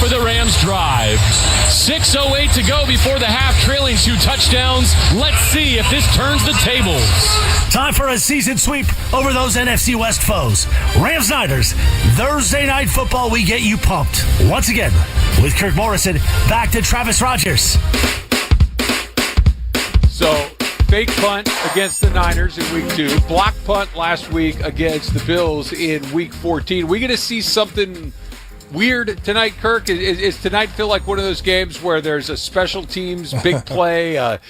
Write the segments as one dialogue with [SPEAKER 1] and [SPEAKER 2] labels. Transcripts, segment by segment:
[SPEAKER 1] for the Rams drive. 6:08 to go before the half, trailing 2 touchdowns. Let's see if this turns the tables.
[SPEAKER 2] Time for a season sweep over those NFC West foes. Rams-Niners, Thursday Night Football, we get you pumped. Once again, with Kirk Morrison, back to Travis Rogers.
[SPEAKER 3] So, fake punt against the Niners in week 2. Block punt last week against the Bills in week 14. We going to see something weird tonight, Kirk? Is tonight feel like one of those games where there's a special teams big play, a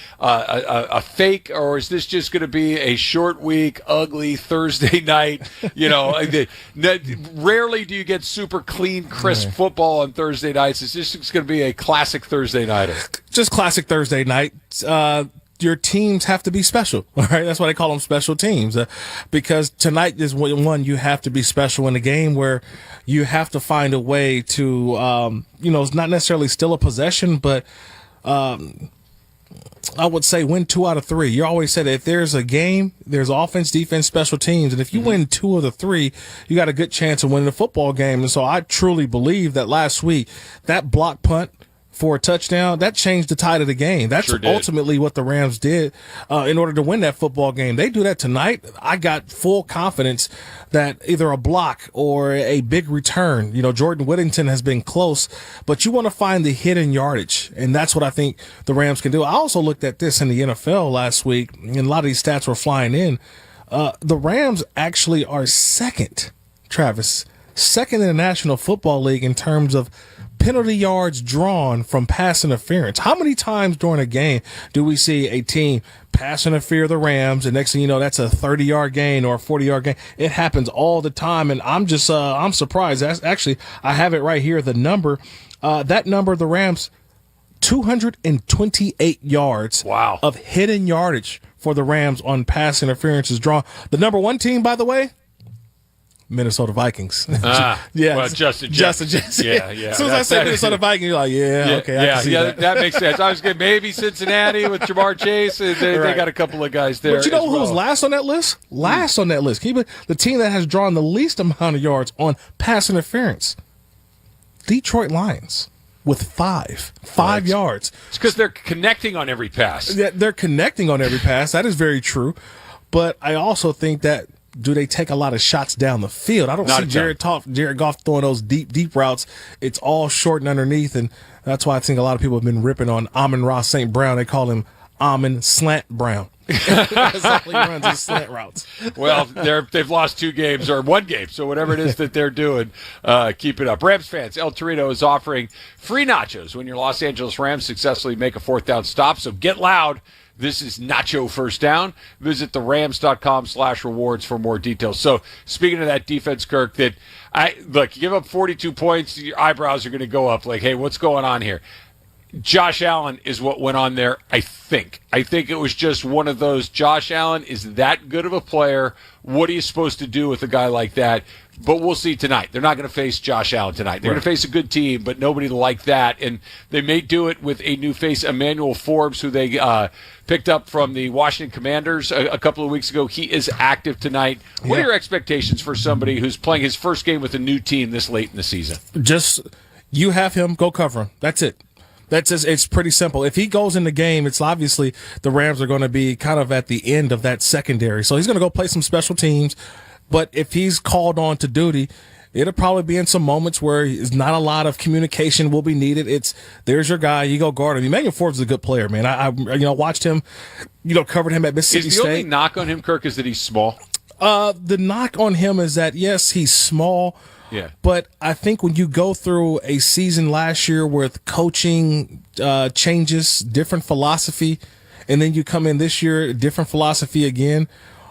[SPEAKER 3] fake, or is this just going to be a short week, ugly Thursday night? You know, rarely do you get super clean, crisp football on Thursday nights. Is this going to be a classic Thursday nighter?
[SPEAKER 4] Just classic Thursday night. Your teams have to be special, all right? That's why they call them special teams, because tonight is one you have to be special in a game where you have to find a way to, it's not necessarily still a possession, but I would say win 2 out of 3. You always said if there's a game, there's offense, defense, special teams, and if you win 2 of the 3, you got a good chance of winning the football game. And so I truly believe that last week, that block punt for a touchdown, that changed the tide of the game. That's ultimately what the Rams did in order to win that football game. They do that tonight. I got full confidence that either a block or a big return, Jordan Whittington has been close, but you want to find the hidden yardage, and that's what I think the Rams can do. I also looked at this in the NFL last week, and a lot of these stats were flying in. The Rams actually are second in the National Football League in terms of penalty yards drawn from pass interference. How many times during a game do we see a team pass interfere the Rams, and next thing you know, that's a 30-yard gain or a 40-yard gain? It happens all the time, and I'm just I'm surprised. That's actually, I have it right here, the number. That number, the Rams, 228 yards of hidden yardage for the Rams on pass interference is drawn. The number 1 team, by the way, Minnesota Vikings.
[SPEAKER 3] Well, Justin Jefferson. Yeah.
[SPEAKER 4] As soon as I say Minnesota Vikings, you're like, I can see that.
[SPEAKER 3] That makes sense. I was getting maybe Cincinnati with Jamar Chase. They got a couple of guys there.
[SPEAKER 4] But you know who was last on that list? Last on that list. Keep it, the team that has drawn the least amount of yards on pass interference, Detroit Lions, with 5 yards.
[SPEAKER 3] It's because they're connecting on every pass.
[SPEAKER 4] Yeah, they're connecting on every pass. That is very true. But I also think that, do they take a lot of shots down the field? I don't see Jared Goff throwing those deep routes. It's all short and underneath, and that's why I think a lot of people have been ripping on Amon-Ra St. Brown. They call him Amon Slant Brown. That's all he runs is slant routes.
[SPEAKER 3] Well, they've lost 2 games or 1 game, so whatever it is that they're doing, keep it up. Rams fans, El Torito is offering free nachos when your Los Angeles Rams successfully make a 4th down stop, so get loud. This is Nacho First Down. Visit therams.com/rewards for more details. So, speaking of that defense, Kirk, you give up 42 points, your eyebrows are going to go up. Like, hey, what's going on here? Josh Allen is what went on there, I think. I think it was just one of those, Josh Allen is that good of a player. What are you supposed to do with a guy like that? But we'll see tonight. They're not going to face Josh Allen tonight. They're going to face a good team, but nobody like that. And they may do it with a new face, Emmanuel Forbes, who they picked up from the Washington Commanders a couple of weeks ago. He is active tonight. What are your expectations for somebody who's playing his first game with a new team this late in the season?
[SPEAKER 4] Just, you have him, go cover him. That's it. It's pretty simple. If he goes in the game, it's obviously the Rams are going to be kind of at the end of that secondary. So he's going to go play some special teams. But if he's called on to duty, it'll probably be in some moments where not a lot of communication will be needed. There's your guy, you go guard him. Emmanuel Forbes is a good player, man. I watched him, covered him at Mississippi State.
[SPEAKER 3] The only knock on him, Kirk, is that he's small?
[SPEAKER 4] The knock on him is that, yes, he's small.
[SPEAKER 3] Yeah.
[SPEAKER 4] But I think when you go through a season last year with coaching changes, different philosophy, and then you come in this year, different philosophy again,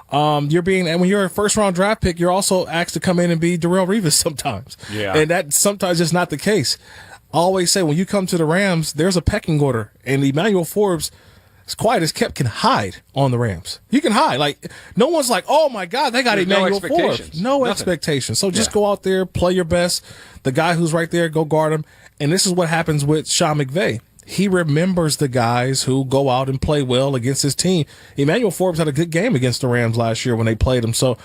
[SPEAKER 4] and when you're a first-round draft pick, you're also asked to come in and be Darrelle Revis sometimes.
[SPEAKER 3] Yeah.
[SPEAKER 4] And that sometimes is not the case. I always say when you come to the Rams, there's a pecking order, and Emmanuel Forbes, as quiet as kept, can hide on the Rams. You can hide. Like, no one's like, oh, my God, they got Emmanuel Forbes. No expectations. So just go out there, play your best. The guy who's right there, go guard him. And this is what happens with Sean McVay. He remembers the guys who go out and play well against his team. Emmanuel Forbes had a good game against the Rams last year when they played him. So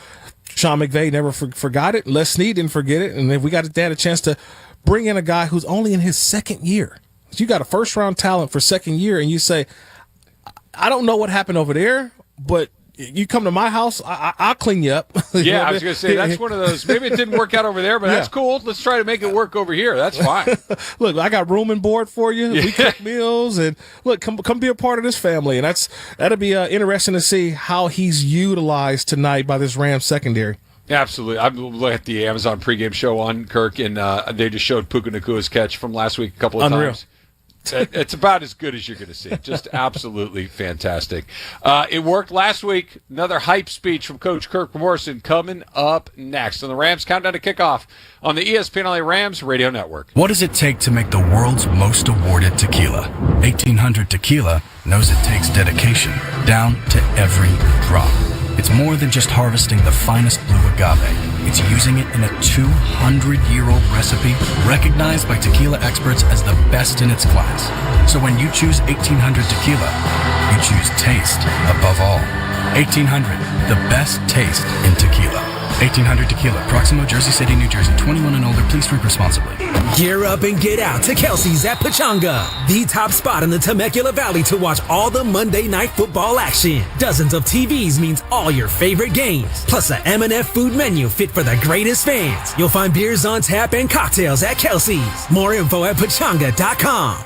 [SPEAKER 4] Sean McVay never forgot it. Les Snead didn't forget it. And if they had a chance to bring in a guy who's only in his second year. You got a first-round talent for second year, and you say, I don't know what happened over there, but you come to my house, I'll clean you up.
[SPEAKER 3] Yeah, I was going to say, that's one of those. Maybe it didn't work out over there, but that's cool. Let's try to make it work over here. That's fine.
[SPEAKER 4] Look, I got room and board for you. We cook meals, and look, come be a part of this family. And that'll be interesting to see how he's utilized tonight by this Rams secondary.
[SPEAKER 3] Absolutely. I'm looking at the Amazon pregame show on Kirk, and they just showed Puka Nacua's catch from last week a couple of times. It's about as good as you're going to see. Just absolutely fantastic. It worked last week. Another hype speech from Coach Kirk Morrison coming up next on the Rams Countdown to Kickoff on the ESPN LA Rams Radio Network.
[SPEAKER 5] What does it take to make the world's most awarded tequila? 1800 Tequila knows it takes dedication down to every drop. It's more than just harvesting the finest blue agave. It's using it in a 200-year-old recipe recognized by tequila experts as the best in its class. So when you choose 1800 Tequila, you choose taste above all. 1800, the best taste in tequila. 1800 Tequila, Proximo, Jersey City, New Jersey. 21 and older, please drink responsibly.
[SPEAKER 6] Gear up and get out to Kelsey's at Pachanga, the top spot in the Temecula Valley to watch all the Monday Night Football action. Dozens of TVs means all your favorite games, plus a M&F food menu fit for the greatest fans. You'll find beers on tap and cocktails at Kelsey's. More info at pachanga.com.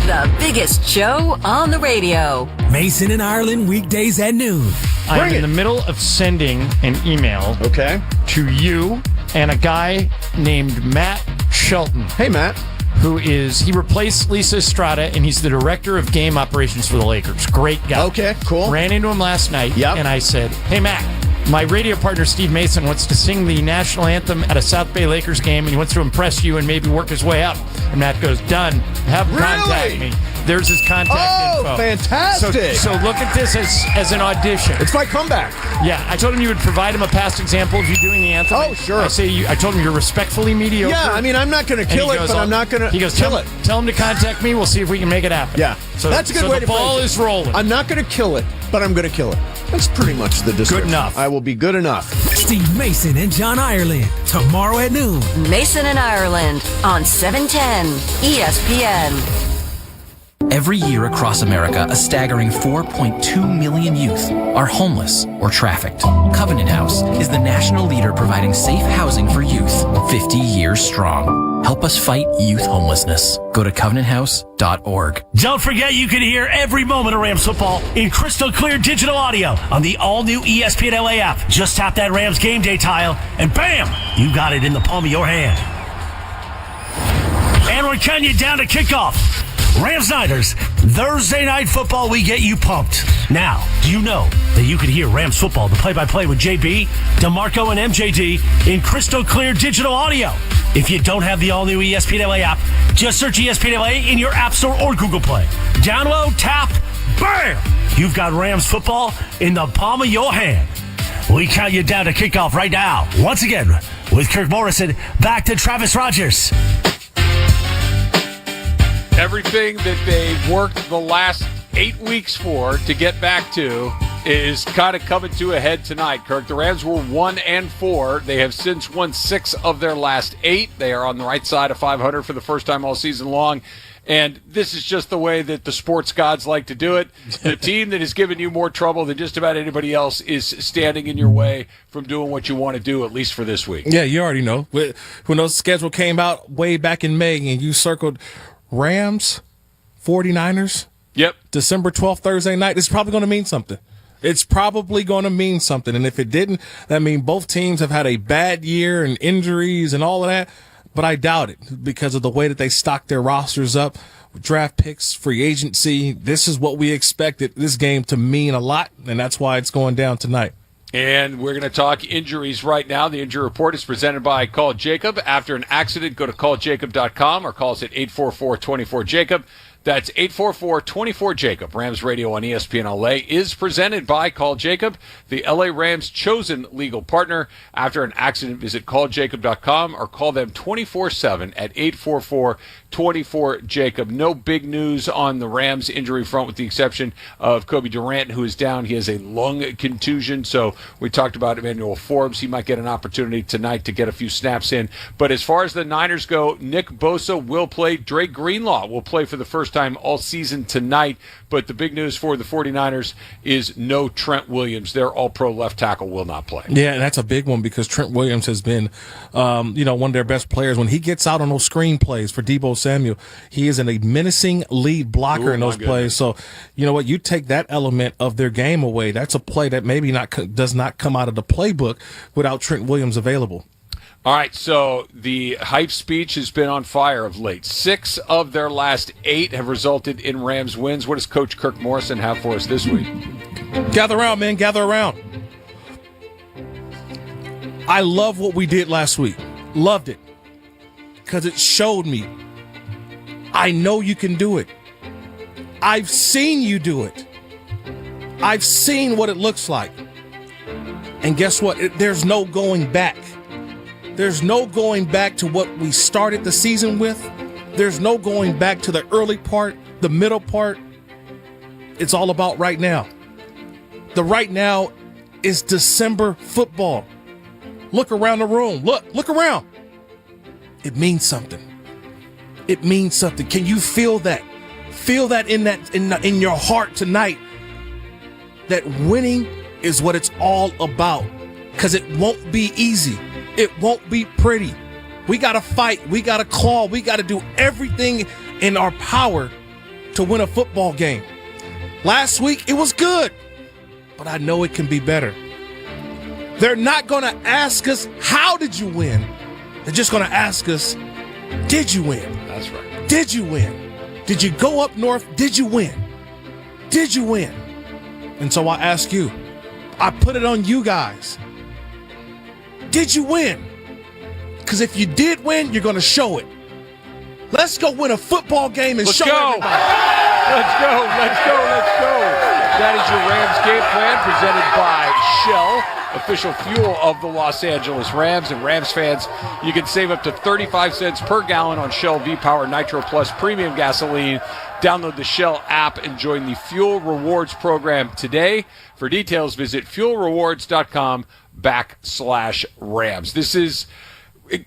[SPEAKER 7] The biggest show on the radio.
[SPEAKER 6] Mason and Ireland weekdays at noon.
[SPEAKER 8] I'm in the middle of sending an email to you and a guy named Matt Shelton.
[SPEAKER 9] Hey, Matt.
[SPEAKER 8] He replaced Lisa Estrada, and he's the director of game operations for the Lakers. Great guy.
[SPEAKER 9] Okay, cool.
[SPEAKER 8] Ran into him last night, and I said, hey, Matt, my radio partner Steve Mason wants to sing the national anthem at a South Bay Lakers game, and he wants to impress you and maybe work his way up. And Matt goes, done. Have him contact me. There's his contact info.
[SPEAKER 9] Oh, fantastic.
[SPEAKER 8] So look at this as an audition.
[SPEAKER 9] It's my comeback.
[SPEAKER 8] Yeah, I told him you would provide him a past example of you doing the anthem.
[SPEAKER 9] Oh, sure.
[SPEAKER 8] I told him you're respectfully mediocre.
[SPEAKER 9] Yeah, I mean, I'm not going to kill it, but I'm not going to kill it.
[SPEAKER 8] Tell him to contact me. We'll see if we can make it happen.
[SPEAKER 9] Yeah,
[SPEAKER 8] so
[SPEAKER 9] that's a good way to phrase it.
[SPEAKER 8] The ball is rolling.
[SPEAKER 9] I'm not going to kill it, but I'm going to kill it. That's pretty much the description.
[SPEAKER 8] Good enough.
[SPEAKER 9] I will be good enough.
[SPEAKER 6] Steve Mason and John Ireland, tomorrow at noon.
[SPEAKER 7] Mason and Ireland on 710 ESPN.
[SPEAKER 10] Every year across America, a staggering 4.2 million youth are homeless or trafficked. Covenant House is the national leader providing safe housing for youth, 50 years strong. Help us fight youth homelessness. Go to covenanthouse.org.
[SPEAKER 2] Don't forget you can hear every moment of Rams football in crystal clear digital audio on the all-new ESPN LA app. Just tap that Rams game day tile, and bam, you got it in the palm of your hand. And we're counting you down to kickoff. Rams Niners, Thursday night football, we get you pumped. Now, do you know that you can hear Rams football, the play-by-play with JB, DeMarco, and MJD in crystal clear digital audio? If you don't have the all-new ESPN LA app, just search ESPN LA in your App Store or Google Play. Download, tap, bam! You've got Rams football in the palm of your hand. We count you down to kickoff right now. Once again, with Kirk Morrison, back to Travis Rogers.
[SPEAKER 3] Everything that they worked the last 8 weeks for to get back to is kind of coming to a head tonight, Kirk. The Rams were 1-4. They have since won 6 of their last 8. They are on the right side of 500 for the first time all season long. And this is just the way that the sports gods like to do it. The team that has given you more trouble than just about anybody else is standing in your way from doing what you want to do, at least for this week.
[SPEAKER 4] Yeah, you already know. When those schedule came out way back in May and you circled Rams, 49ers, December 12th, Thursday night, it's probably going to mean something. It's probably going to mean something. And if it didn't, that means both teams have had a bad year and injuries and all of that. But I doubt it because of the way that they stocked their rosters up, draft picks, free agency. This is what we expected this game to mean a lot, and that's why it's going down tonight.
[SPEAKER 3] And we're going to talk injuries right now. The injury report is presented by Call Jacob. After an accident, go to calljacob.com or call us at 844-24-JACOB. That's 844-24-JACOB. Rams Radio on ESPN LA is presented by Call Jacob, the LA Rams' chosen legal partner. After an accident, visit calljacob.com or call them 24/7 at 24, Jacob. No big news on the Rams injury front with the exception of Kobe Durant, who is down. He has a lung contusion. So we talked about Emmanuel Forbes. He might get an opportunity tonight to get a few snaps in. But as far as the Niners go, Nick Bosa will play. Dre Greenlaw will play for the first time all season tonight. But the big news for the 49ers is no Trent Williams. Their all-pro left tackle will not play.
[SPEAKER 4] Yeah, and that's a big one because Trent Williams has been, one of their best players. When he gets out on those screen plays for Deebo Samuel, he is a menacing lead blocker in those plays. So, you know what? You take that element of their game away. That's a play that maybe does not come out of the playbook without Trent Williams available.
[SPEAKER 3] All right, so the hype speech has been on fire of late. 6 of their last 8 have resulted in Rams wins. What does Coach Kirk Morrison have for us this week?
[SPEAKER 4] Gather around, man. Gather around. I love what we did last week. Loved it. Because it showed me. I know you can do it. I've seen you do it. I've seen what it looks like. And guess what? There's no going back. There's no going back to what we started the season with. There's no going back to the early part, the middle part. It's all about right now. The right now is December football. Look around the room. Look around. It means something. It means something. Can you feel that? Feel that in your heart tonight. That winning is what it's all about. Because it won't be easy. It won't be pretty. We got to fight. We got to claw. We got to do everything in our power to win a football game. Last week, it was good, but I know it can be better. They're not going to ask us, how did you win? They're just going to ask us, did you win?
[SPEAKER 3] That's right.
[SPEAKER 4] Did you win? Did you go up north? Did you win? Did you win? And so I ask you, I put it on you guys. Did you win? Because if you did win, you're going to show it. Let's go win a football game and show everybody.
[SPEAKER 3] Let's go. That is your Rams game plan presented by Shell, official fuel of the Los Angeles Rams. And Rams fans, you can save up to 35 cents per gallon on Shell V-Power Nitro Plus premium gasoline. Download the Shell app and join the Fuel Rewards program today. For details, visit fuelrewards.com/Rams. This is,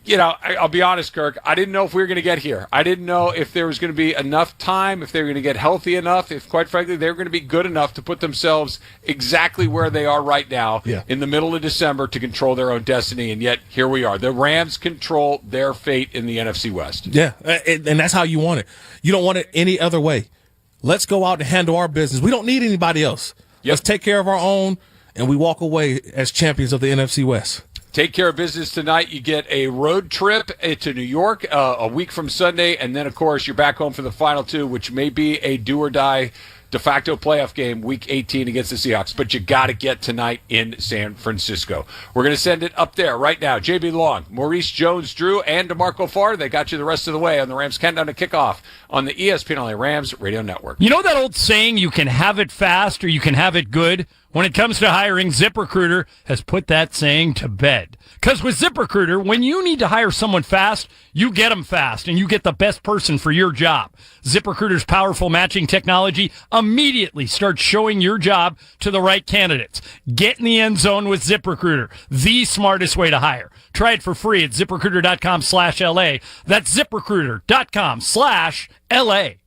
[SPEAKER 3] I'll be honest, Kirk, I didn't know if we were going to get here. I didn't know if there was going to be enough time, if they were going to get healthy enough, if, quite frankly, they were going to be good enough to put themselves exactly where they are right now in the middle of December to control their own destiny. And yet, here we are. The Rams control their fate in the NFC West.
[SPEAKER 4] Yeah, and that's how you want it. You don't want it any other way. Let's go out and handle our business. We don't need anybody else. Let's take care of our own, and we walk away as champions of the NFC West.
[SPEAKER 3] Take care of business tonight. You get a road trip to New York a week from Sunday, and then, of course, you're back home for the final 2, which may be a do-or-die de facto playoff game, Week 18 against the Seahawks. But you got to get tonight in San Francisco. We're going to send it up there right now. JB Long, Maurice Jones-Drew, and DeMarco Farr. They got you the rest of the way on the Rams countdown to kickoff on the ESPN LA Rams Radio Network.
[SPEAKER 8] You know that old saying, you can have it fast or you can have it good? When it comes to hiring, ZipRecruiter has put that saying to bed. Because with ZipRecruiter, when you need to hire someone fast, you get them fast, and you get the best person for your job. ZipRecruiter's powerful matching technology immediately starts showing your job to the right candidates. Get in the end zone with ZipRecruiter, the smartest way to hire. Try it for free at ZipRecruiter.com/LA. That's ZipRecruiter.com/LA.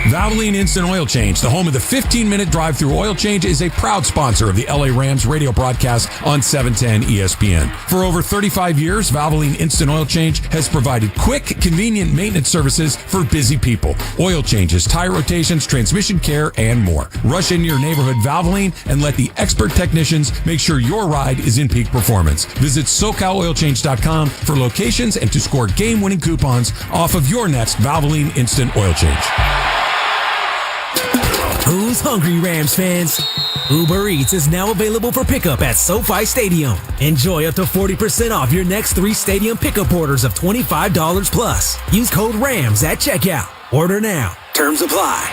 [SPEAKER 11] Valvoline Instant Oil Change, the home of the 15-minute drive-through oil change, is a proud sponsor of the LA Rams radio broadcast on 710 ESPN. For over 35 years, Valvoline Instant Oil Change has provided quick, convenient maintenance services for busy people. Oil changes, tire rotations, transmission care, and more. Rush into your neighborhood Valvoline and let the expert technicians make sure your ride is in peak performance. Visit SoCalOilChange.com for locations and to score game-winning coupons off of your next Valvoline Instant Oil Change.
[SPEAKER 6] Who's hungry, Rams fans? Uber Eats is now available for pickup at SoFi Stadium. Enjoy up to 40% off your next 3 stadium pickup orders of $25 plus. Use code RAMS at checkout. Order now. Terms apply.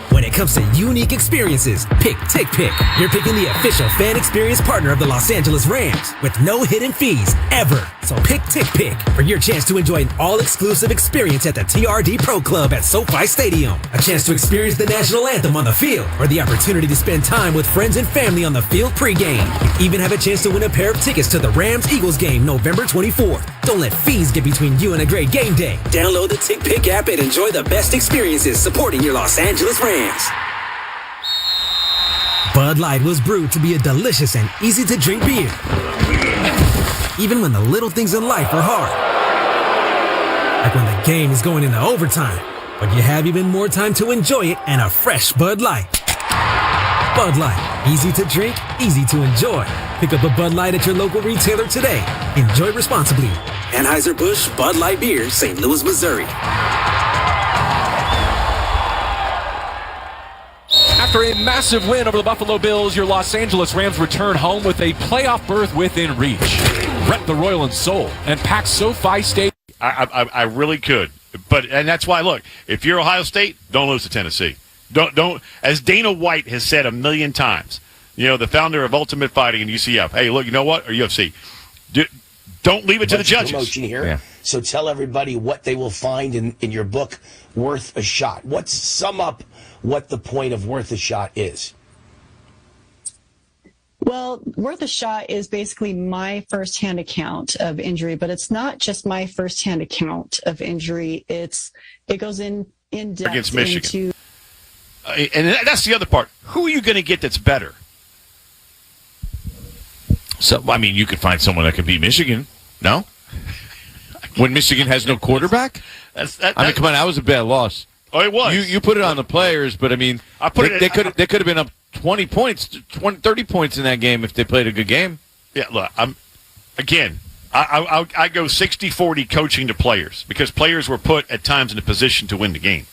[SPEAKER 6] When when it comes to unique experiences, pick Tick Pick. You're picking the official fan experience partner of the Los Angeles Rams with no hidden fees ever. So pick Tick Pick for your chance to enjoy an all-exclusive experience at the TRD Pro Club at SoFi Stadium. A chance to experience the national anthem on the field, or the opportunity to spend time with friends and family on the field pregame. You even have a chance to win a pair of tickets to the Rams-Eagles game November 24th. Don't let fees get between you and a great game day. Download the Tick Pick app and enjoy the best experiences supporting your Los Angeles Rams. Bud Light was brewed to be a delicious and easy-to-drink beer, even when the little things in life are hard. Like when the game is going into overtime, but you have even more time to enjoy it and a fresh Bud Light. Bud Light, easy to drink, easy to enjoy. Pick up a Bud Light at your local retailer today. Enjoy responsibly. Anheuser-Busch Bud Light Beer, St. Louis, Missouri.
[SPEAKER 1] After a massive win over the Buffalo Bills, your Los Angeles Rams return home with a playoff berth within reach. Rep the Royal in Seoul and pack SoFi Stadium.
[SPEAKER 12] I really could. And that's why, look, if you're Ohio State, don't lose to Tennessee. Don't. As Dana White has said a million times, the founder of Ultimate Fighting and UCF, hey, look, you know what? Or UFC, don't leave it to the judges.
[SPEAKER 13] Promotion here. Yeah. So tell everybody what they will find in your book, Worth a Shot. Sum up what the point of Worth a Shot is.
[SPEAKER 14] Well, Worth a Shot is basically my firsthand account of injury, but it's not just my firsthand account of injury. It goes in depth
[SPEAKER 12] against Michigan. And that's the other part. Who are you going to get that's better?
[SPEAKER 15] So, you could find someone that can beat Michigan. No? When Michigan has no quarterback? Come on, that was a bad loss.
[SPEAKER 12] Oh, it was.
[SPEAKER 15] You put it on the players, but they could have been up 20 points, 30 points in that game if they played a good game.
[SPEAKER 12] Yeah, look, I go 60-40 coaching to players because players were put at times in a position to win the game,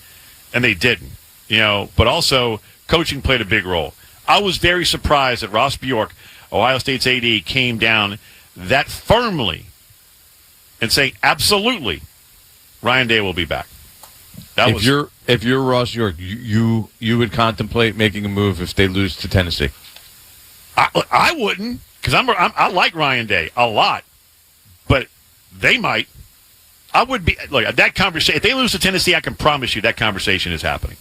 [SPEAKER 12] and they didn't. But also coaching played a big role. I was very surprised that Ross Bjork, Ohio State's AD, came down that firmly and saying, absolutely, Ryan Day will be back.
[SPEAKER 15] If you're Ross York, you would contemplate making a move if they lose to Tennessee.
[SPEAKER 12] I wouldn't, because I like Ryan Day a lot, but they might. I would be that conversation. If they lose to Tennessee, I can promise you that conversation is happening.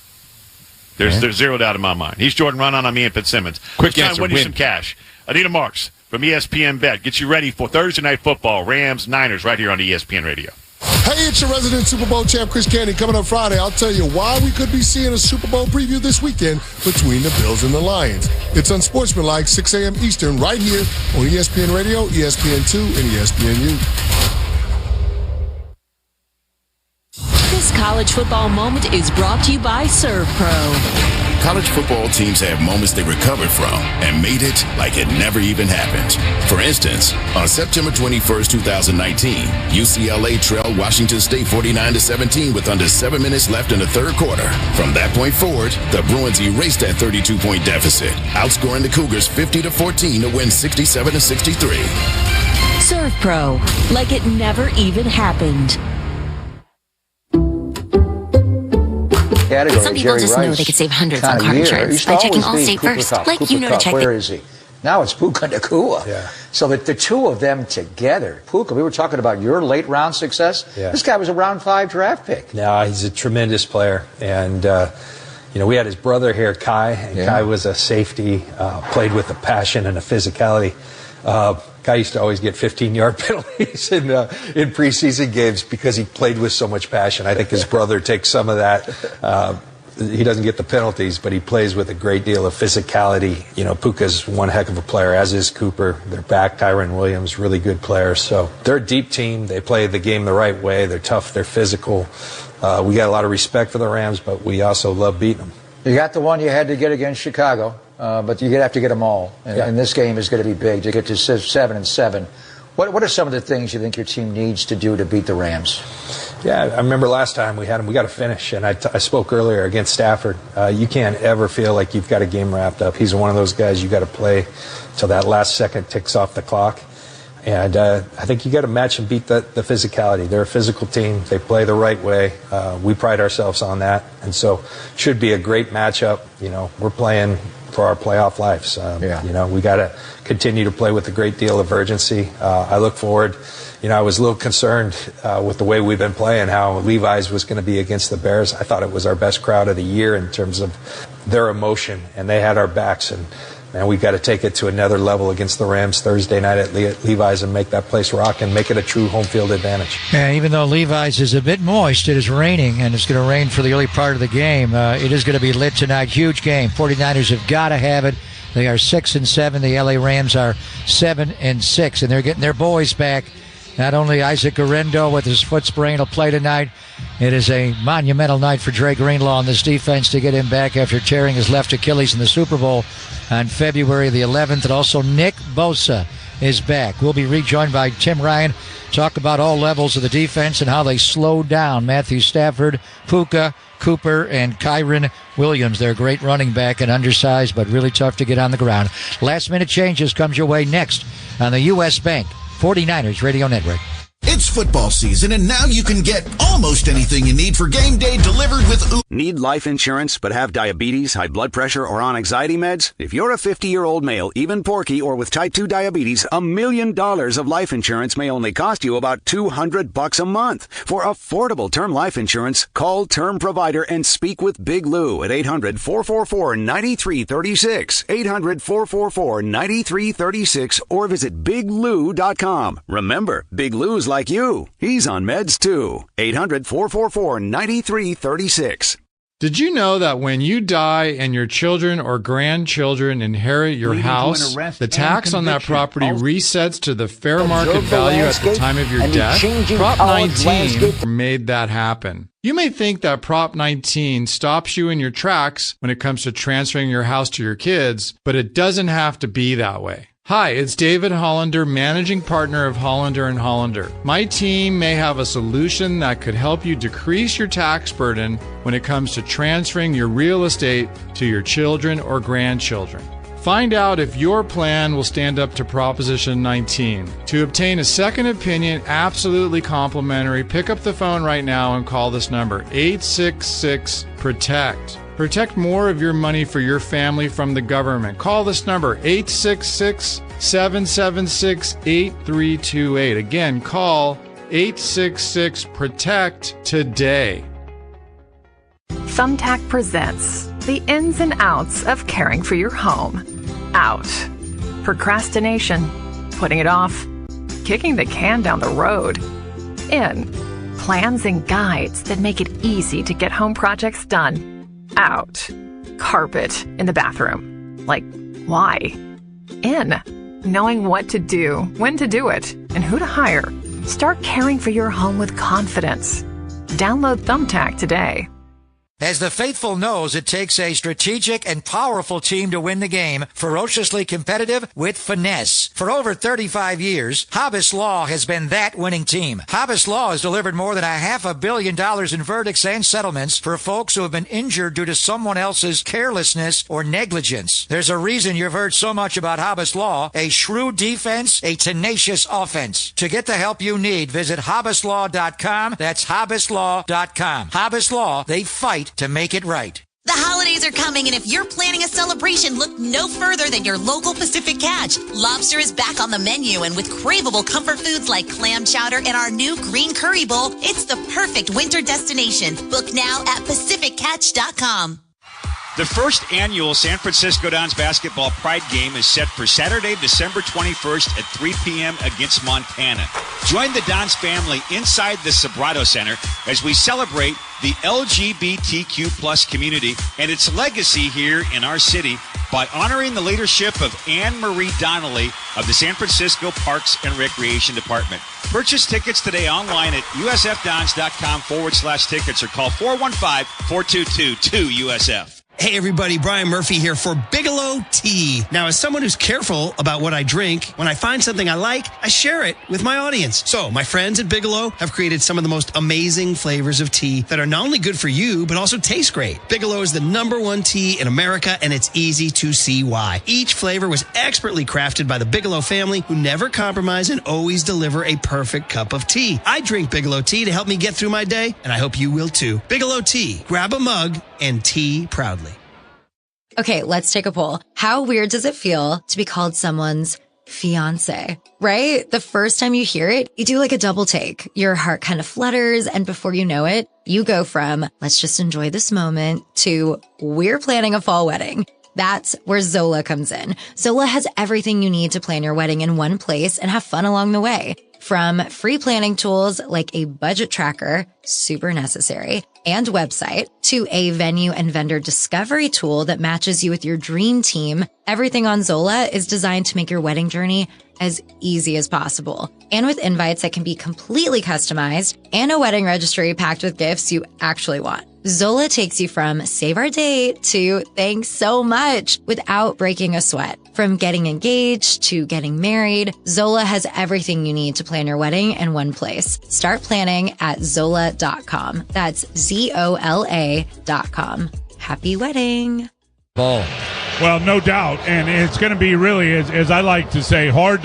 [SPEAKER 12] There's zero doubt in my mind. He's Jordan Run on me and Fitzsimmons.
[SPEAKER 15] Quick answer.
[SPEAKER 12] Win you some cash. Anita Marks from ESPN Bet gets you ready for Thursday Night Football. Rams Niners right here on ESPN Radio.
[SPEAKER 16] Hey, it's your resident Super Bowl champ, Chris Candy. Coming up Friday, I'll tell you why we could be seeing a Super Bowl preview this weekend between the Bills and the Lions. It's Unsportsmanlike, 6 a.m. Eastern, right here on ESPN Radio, ESPN2, and ESPNU.
[SPEAKER 7] This college football moment is brought to you by Serve Pro.
[SPEAKER 17] College football teams have moments they recovered from and made it like it never even happened. For instance, on September 21st, 2019, UCLA trailed Washington State 49-17 with under 7 minutes left in the third quarter. From that point forward, the Bruins erased that 32-point deficit, outscoring the Cougars 50-14 to win 67-63.
[SPEAKER 7] Serve Pro, like it never even happened.
[SPEAKER 18] Some people just knew they could save hundreds on car insurance by checking Allstate first, like you know to check.
[SPEAKER 19] Where is he? Now it's Puka and Nacua.
[SPEAKER 18] Yeah.
[SPEAKER 19] So that the two of them together, Puka, we were talking about your late round success.
[SPEAKER 18] Yeah.
[SPEAKER 19] This guy was a round 5 draft pick.
[SPEAKER 18] No, he's a tremendous player. And, we had his brother here, Kai, and Kai was a safety, played with a passion and a physicality. Kai used to always get 15-yard penalties in preseason games because he played with so much passion. I think his brother takes some of that. He doesn't get the penalties, but he plays with a great deal of physicality. Puka's one heck of a player, as is Cooper. Their back, Kyren Williams, really good players. So they're a deep team. They play the game the right way. They're tough. They're physical. We got a lot of respect for the Rams, but we also love beating them.
[SPEAKER 19] You got the one you had to get against Chicago, but you have to get them all. And this game is going to be big to get to 7-7. What are some of the things you think your team needs to do to beat the Rams?
[SPEAKER 18] Yeah, I remember last time we had them, we got to finish. And I spoke earlier against Stafford. You can't ever feel like you've got a game wrapped up. He's one of those guys you got to play till that last second ticks off the clock. And I think you got to match and beat the physicality. They're a physical team. They play the right way. We pride ourselves on that. And so should be a great matchup. We're playing for our playoff lives. We got to continue to play with a great deal of urgency. I look forward. I was a little concerned with the way we've been playing, how Levi's was going to be against the Bears. I thought it was our best crowd of the year in terms of their emotion, and they had our backs. And man, we've got to take it to another level against the Rams Thursday night at Levi's and make that place rock and make it a true home field advantage.
[SPEAKER 20] Yeah, even though Levi's is a bit moist, it is raining, and it's going to rain for the early part of the game. It is going to be lit tonight. Huge game. 49ers have got to have it. They are 6-7. The LA Rams are 7-6, and they're getting their boys back. Not only Isaac Guerrero with his foot sprain will play tonight. It is a monumental night for Dre Greenlaw on this defense to get him back after tearing his left Achilles in the Super Bowl on February the 11th. And also Nick Bosa is back. We'll be rejoined by Tim Ryan. Talk about all levels of the defense and how they slowed down Matthew Stafford, Puka, Cooper, and Kyren Williams. They're a great running back and undersized, but really tough to get on the ground. Last-minute changes comes your way next on the U.S. Bank 49ers Radio Network.
[SPEAKER 21] It's football season, and now you can get almost anything you need for game day delivered with
[SPEAKER 22] Need life insurance but have diabetes, high blood pressure, or on anxiety meds? If you're a 50-year-old male, even porky, or with type 2 diabetes, $1 million of life insurance may only cost you about $200 a month. For affordable term life insurance, call Term Provider and speak with Big Lou at 800-444-9336, 800-444-9336, or visit biglou.com. Remember, Big Lou's like you. He's on meds too. 800-444-9336.
[SPEAKER 23] Did you know that when you die and your children or grandchildren inherit your house, the tax on that property resets to the fair market value at the time of your death? Prop 19 made that happen. You may think that Prop 19 stops you in your tracks when it comes to transferring your house to your kids, but it doesn't have to be that way. Hi, it's David Hollander, managing partner of Hollander & Hollander. My team may have a solution that could help you decrease your tax burden when it comes to transferring your real estate to your children or grandchildren. Find out if your plan will stand up to Proposition 19. To obtain a second opinion, absolutely complimentary, pick up the phone right now and call this number, 866-PROTECT. Protect more of your money for your family from the government. Call this number, 866-776-8328. Again, call 866-PROTECT today.
[SPEAKER 24] Thumbtack presents the ins and outs of caring for your home. Out. Procrastination. Putting it off. Kicking the can down the road. In. Plans and guides that make it easy to get home projects done. Out. Carpet in the bathroom. Like, why? In. Knowing what to do, when to do it, and who to hire. Start caring for your home with confidence. Download Thumbtack today.
[SPEAKER 20] As the faithful knows, it takes a strategic and powerful team to win the game, ferociously competitive with finesse. For over 35 years, Hobbs Law has been that winning team. Hobbs Law has delivered more than $500 million in verdicts and settlements for folks who have been injured due to someone else's carelessness or negligence. There's a reason you've heard so much about Hobbs Law, a shrewd defense, a tenacious offense. To get the help you need, visit HobbsLaw.com. That's HobbsLaw.com. Hobbs Law, they fight to make it right.
[SPEAKER 25] The holidays are coming, and if you're planning a celebration, look no further than your local Pacific Catch. Lobster is back on the menu, and with craveable comfort foods like clam chowder and our new green curry bowl, it's the perfect winter destination. Book now at PacificCatch.com.
[SPEAKER 26] The first annual San Francisco Dons basketball Pride game is set for Saturday, December 21st at 3 p.m. against Montana. Join the Dons family inside the Sobrato Center as we celebrate the LGBTQ plus community and its legacy here in our city by honoring the leadership of Anne Marie Donnelly of the San Francisco Parks and Recreation Department. Purchase tickets today online at usfdons.com/tickets or call 415-422-2USF.
[SPEAKER 2] Hey everybody, Brian Murphy here for Bigelow Tea. Now, as someone who's careful about what I drink, when I find something I like, I share it with my audience. So, my friends at Bigelow have created some of the most amazing flavors of tea that are not only good for you, but also taste great. Bigelow is the #1 tea in America, and it's easy to see why. Each flavor was expertly crafted by the Bigelow family, who never compromise and always deliver a perfect cup of tea. I drink Bigelow tea to help me get through my day, and I hope you will too. Bigelow Tea. Grab a mug and tea proudly.
[SPEAKER 3] Okay, let's take a poll. How weird does it feel to be called someone's fiance, right? The first time you hear it, you do like a double take. Your heart kind of flutters, and before you know it, you go from, let's just enjoy this moment, to we're planning a fall wedding. That's where Zola comes in. Zola has everything you need to plan your wedding in one place and have fun along the way. From free planning tools like a budget tracker, super necessary, and website, to a venue and vendor discovery tool that matches you with your dream team, everything on Zola is designed to make your wedding journey as easy as possible. And with invites that can be completely customized and a wedding registry packed with gifts you actually want. Zola takes you from save our date to thanks so much without breaking a sweat. From getting engaged to getting married, Zola has everything you need to plan your wedding in one place. Start planning at Zola.com. That's ZOLA.com. Happy wedding.
[SPEAKER 4] Ball. Well, no doubt. And it's going to be really, as I like to say, hard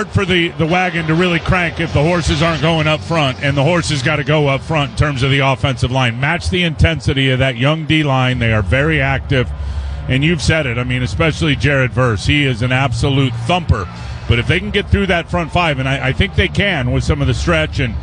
[SPEAKER 4] for the wagon to really crank if the horses aren't going up front, and the horses got to go up front in terms of the offensive line. Match the intensity of that young D-line. They are very active, and you've said it. I mean, especially Jared Verse. He is an absolute thumper. But if they can get through that front five, and I think they can with some of the stretch and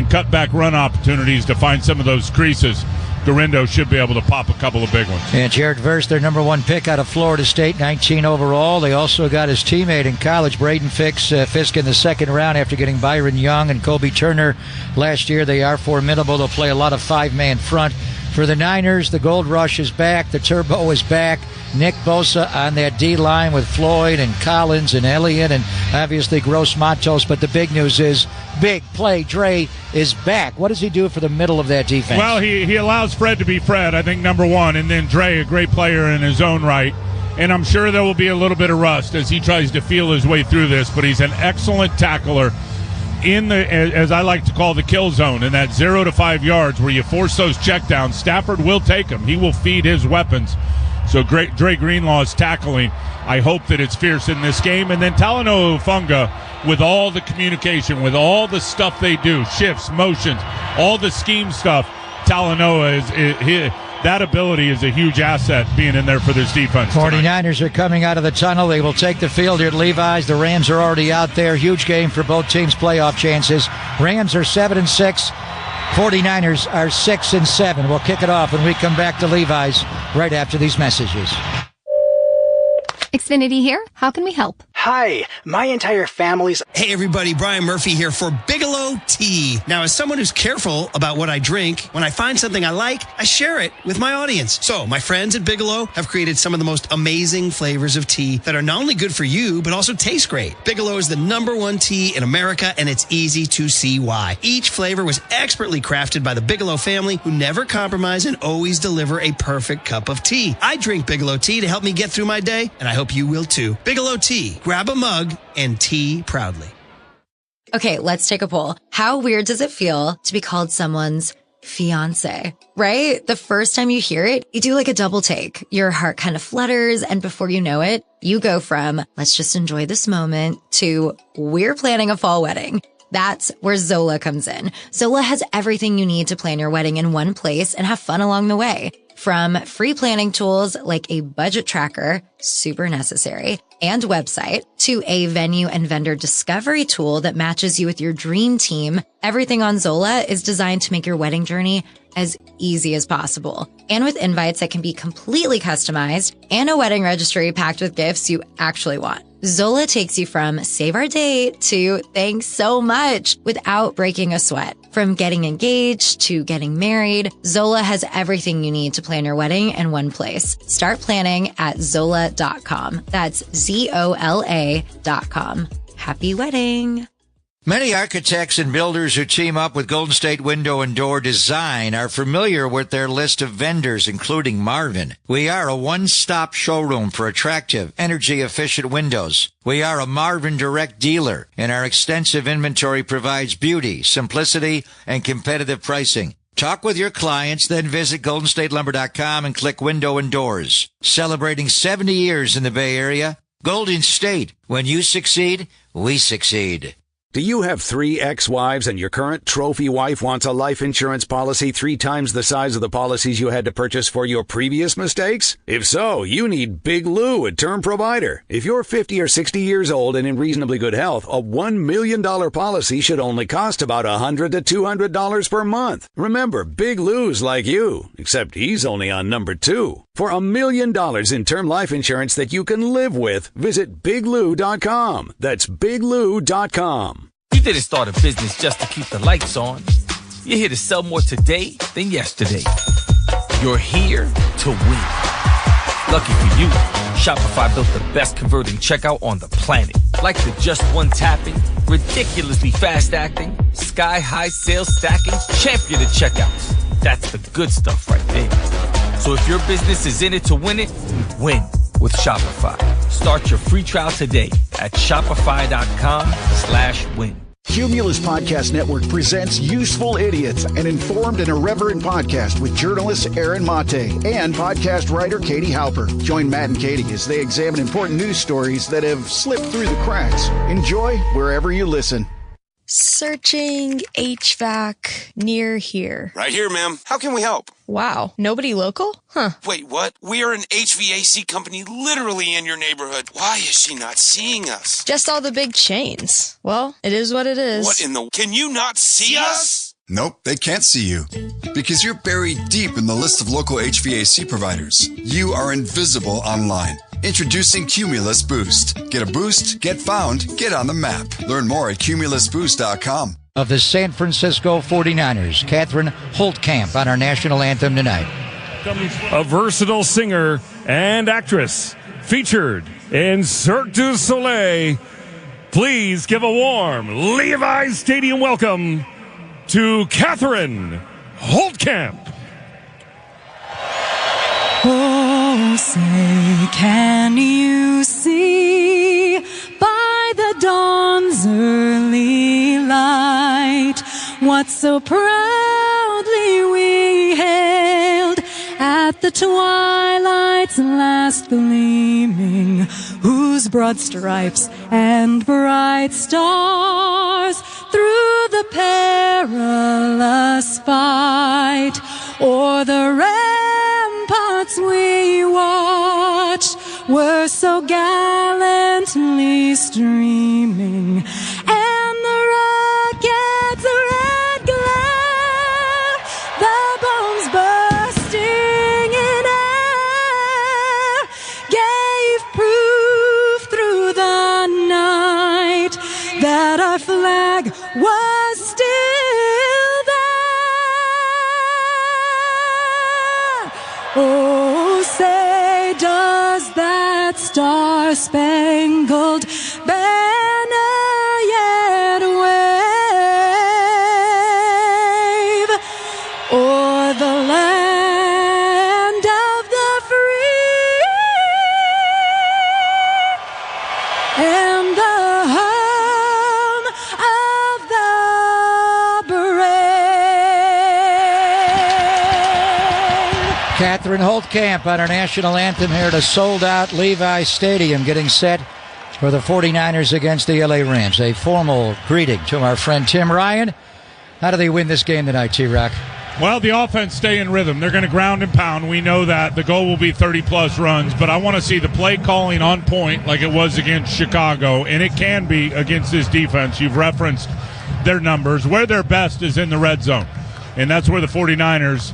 [SPEAKER 4] cut-back run opportunities to find some of those creases, Garindo should be able to pop a couple of big ones.
[SPEAKER 20] And Jared Verse, their #1 pick out of Florida State, 19 overall. They also got his teammate in college, Braden Fisk, in the second round after getting Byron Young and Kobe Turner last year. They are formidable. They'll play a lot of five-man front. For the Niners, the Gold Rush is back. The Turbo is back. Nick Bosa on that D-line with Floyd and Collins and Elliott and obviously Gross Matos. But the big news is Big Play Dre is back. What does he do for the middle of that defense?
[SPEAKER 4] Well, he allows Fred to be Fred, I think, #1. And then Dre, a great player in his own right. And I'm sure there will be a little bit of rust as he tries to feel his way through this. But he's an excellent tackler in the, as I like to call, the kill zone, in that 0 to 5 yards where you force those checkdowns. Stafford will take them. He will feed his weapons. So great, Dre Greenlaw's tackling. I hope that it's fierce in this game. And then Talanoa Ufunga, with all the communication, with all the stuff they do, shifts, motions, all the scheme stuff, Talanoa that ability is a huge asset being in there for this defense.
[SPEAKER 20] 49ers are coming out of the tunnel. They will take the field here at Levi's. The Rams are already out there. Huge game for both teams' playoff chances. Rams are 7-6. 49ers are 6-7. We'll kick it off when we come back to Levi's right after these messages.
[SPEAKER 5] Xfinity here. How can we help?
[SPEAKER 2] Hi, my entire family's... Hey everybody, Brian Murphy here for Bigelow Tea. Now, as someone who's careful about what I drink, when I find something I like, I share it with my audience. So, my friends at Bigelow have created some of the most amazing flavors of tea that are not only good for you, but also taste great. Bigelow is the #1 tea in America, and it's easy to see why. Each flavor was expertly crafted by the Bigelow family, who never compromise and always deliver a perfect cup of tea. I drink Bigelow tea to help me get through my day, and I hope you will too. Bigelow Tea. Grab a mug and tea proudly.
[SPEAKER 3] Okay, let's take a poll. How weird does it feel to be called someone's fiance, right? The first time you hear it, you do like a double take. Your heart kind of flutters, and before you know it, you go from, let's just enjoy this moment, to we're planning a fall wedding. That's where Zola comes in. Zola has everything you need to plan your wedding in one place and have fun along the way. From free planning tools like a budget tracker, super necessary, and website, to a venue and vendor discovery tool that matches you with your dream team, everything on Zola is designed to make your wedding journey as easy as possible. And with invites that can be completely customized and a wedding registry packed with gifts you actually want. Zola takes you from save our date to thanks so much without breaking a sweat. From getting engaged to getting married, Zola has everything you need to plan your wedding in one place. Start planning at Zola.com. That's ZOLA.com. Happy wedding.
[SPEAKER 20] Many architects and builders who team up with Golden State Window and Door Design are familiar with their list of vendors, including Marvin. We are a one-stop showroom for attractive, energy-efficient windows. We are a Marvin Direct dealer, and our extensive inventory provides beauty, simplicity, and competitive pricing. Talk with your clients, then visit goldenstatelumber.com and click Window and Doors. Celebrating 70 years in the Bay Area, Golden State. When you succeed, we succeed.
[SPEAKER 22] Do you have 3 ex-wives and your current trophy wife wants a life insurance policy 3 times the size of the policies you had to purchase for your previous mistakes? If so, you need Big Lou, a term provider. If you're 50 or 60 years old and in reasonably good health, a $1 million policy should only cost about $100 to $200 per month. Remember, Big Lou's like you, except he's only on number 2. For $1 million in term life insurance that you can live with, visit biglou.com. That's biglou.com.
[SPEAKER 5] You didn't start a business just to keep the lights on. You're here to sell more today than yesterday. You're here to win. Lucky for you, Shopify built the best converting checkout on the planet. Like the just one tapping, ridiculously fast acting, sky-high sales stacking, champion of checkouts. That's the good stuff right there. So if your business is in it to win it, win with Shopify. Start your free trial today at shopify.com/win.
[SPEAKER 6] Cumulus Podcast Network presents Useful Idiots, an informed and irreverent podcast with journalist Aaron Mate and podcast writer Katie Halper. Join Matt and Katie as they examine important news stories that have slipped through the cracks. Enjoy wherever you listen.
[SPEAKER 8] Searching HVAC near here.
[SPEAKER 9] Right here, ma'am. How can we help?
[SPEAKER 8] Wow. Nobody local? Huh.
[SPEAKER 9] Wait, what? We are an HVAC company literally in your neighborhood. Why is she not seeing us?
[SPEAKER 8] Just all the big chains. Well, it is what it is.
[SPEAKER 9] What in the... Can you not see us?
[SPEAKER 10] Nope, they can't see you. Because you're buried deep in the list of local HVAC providers. You are invisible online. Introducing Cumulus Boost. Get a boost, get found, get on the map. Learn more at cumulusboost.com.
[SPEAKER 20] Of the San Francisco 49ers, Catherine Holtkamp on our national anthem tonight.
[SPEAKER 11] A versatile singer and actress featured in Cirque du Soleil. Please give a warm Levi's Stadium welcome to Catherine Holtkamp.
[SPEAKER 27] Oh, say, can you see by the dawn's early light what so proudly we hailed at the twilight's last gleaming, whose broad stripes and bright stars through the perilous fight o'er the ramparts we watched were so gallantly streaming, and the rocket's red glare, the bombs bursting in air, gave proof through the night that our flag was still there. Oh, say, does that star-spangled banner yet wave o'er the land of the free and the home of the brave?
[SPEAKER 20] Catherine Holtkamp on our national anthem here at a sold-out Levi's Stadium, getting set for the 49ers against the LA Rams. A formal greeting to our friend Tim Ryan. How do they win this game tonight, T-Rock?
[SPEAKER 4] Well, the offense stay in rhythm. They're going to ground and pound. We know that. The goal will be 30-plus runs, but I want to see the play calling on point like it was against Chicago, and it can be against this defense. You've referenced their numbers. Where they're best is in the red zone, and that's where the 49ers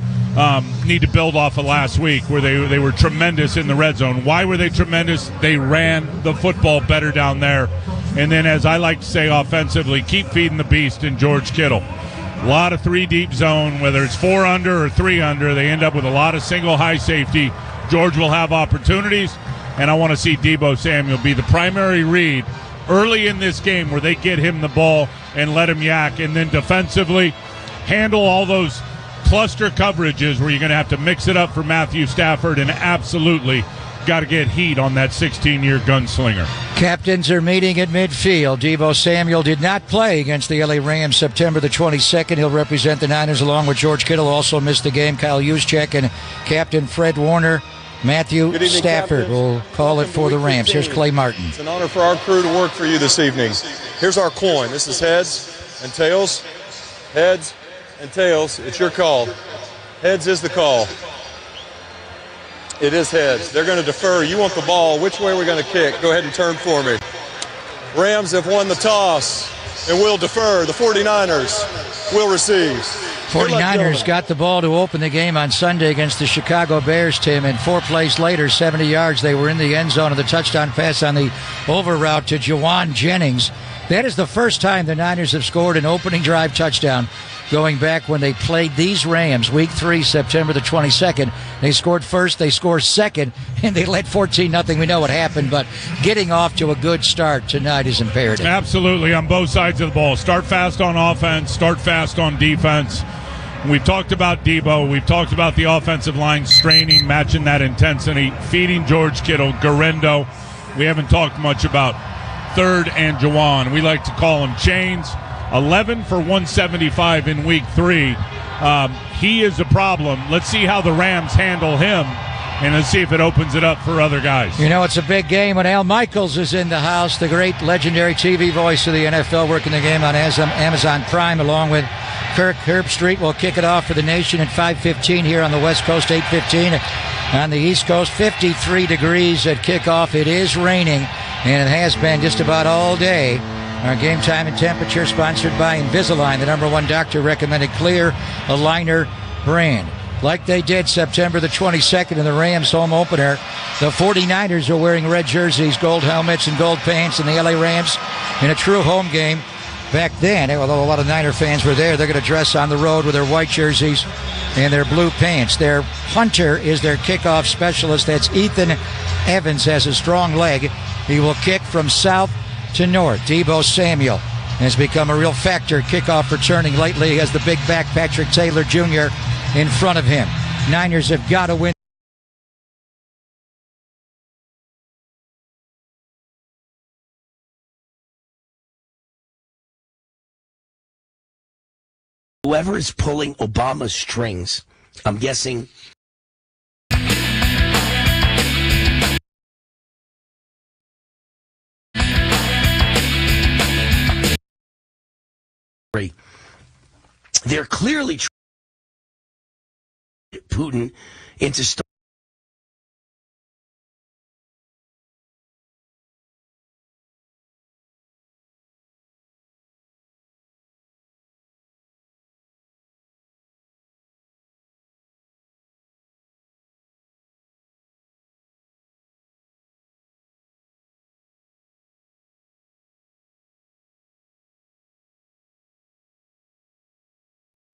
[SPEAKER 4] need to build off of last week, where they were tremendous in the red zone. Why were they tremendous? They ran the football better down there. And then, as I like to say offensively, keep feeding the beast in George Kittle. A lot of 3-deep zone, whether it's 4 under or 3 under, they end up with a lot of single high safety. George will have opportunities, and I want to see Deebo Samuel be the primary read early in this game where they get him the ball and let him yak, and then defensively handle all those cluster coverages where you're going to have to mix it up for Matthew Stafford, and absolutely got to get heat on that 16-year gunslinger.
[SPEAKER 20] Captains are meeting at midfield. Deebo Samuel did not play against the LA Rams September the 22nd. He'll represent the Niners along with George Kittle. Also missed the game. Kyle Juszczyk and Captain Fred Warner. Matthew Stafford will call it for the Rams. Here's Clay Martin.
[SPEAKER 1] It's an honor for our crew to work for you this evening. Here's our coin. This is heads and tails. Heads and tails. It's your call. Heads is the call. It is heads. They're going to defer. You want the ball. Which way are we going to kick? Go ahead and turn for me. Rams have won the toss and will defer. The 49ers will receive.
[SPEAKER 20] 49ers got the ball to open the game on Sunday against the Chicago Bears, Tim, and 4 plays later, 70 yards, they were in the end zone of the touchdown pass on the over route to Jawan Jennings. That is the first time the Niners have scored an opening drive touchdown going back when they played these Rams, Week 3, September the 22nd. They scored first, they scored second, and they led 14-0. We know what happened, but getting off to a good start tonight is imperative.
[SPEAKER 4] Absolutely, on both sides of the ball. Start fast on offense, start fast on defense. We've talked about Deebo. We've talked about the offensive line straining, matching that intensity, feeding George Kittle, Garendo. We haven't talked much about Third and Jawan. We like to call him Chains. 11 for 175 in Week 3. He is a problem. Let's see how the Rams handle him, and let's see if it opens it up for other guys.
[SPEAKER 20] You know, it's a big game when Al Michaels is in the house, the great legendary TV voice of the NFL, working the game on Amazon Prime, along with Kirk Herbstreit. Will kick it off for the nation at 5:15 here on the West Coast, 8:15 on the East Coast. 53 degrees at kickoff. It is raining, and it has been just about all day. Our game time and temperature sponsored by Invisalign, the #1 doctor-recommended clear aligner brand. Like they did September the 22nd in the Rams home opener, the 49ers are wearing red jerseys, gold helmets, and gold pants, and the LA Rams in a true home game. Back then, although a lot of Niner fans were there, they're going to dress on the road with their white jerseys and their blue pants. Their punter is their kickoff specialist. That's Ethan Evans, has a strong leg. He will kick from south to north. Deebo Samuel has become a real factor kickoff returning lately. He has the big back Patrick Taylor Jr. in front of him. Niners have got to win.
[SPEAKER 12] Whoever is pulling Obama's strings, I'm guessing. They're clearly Putin into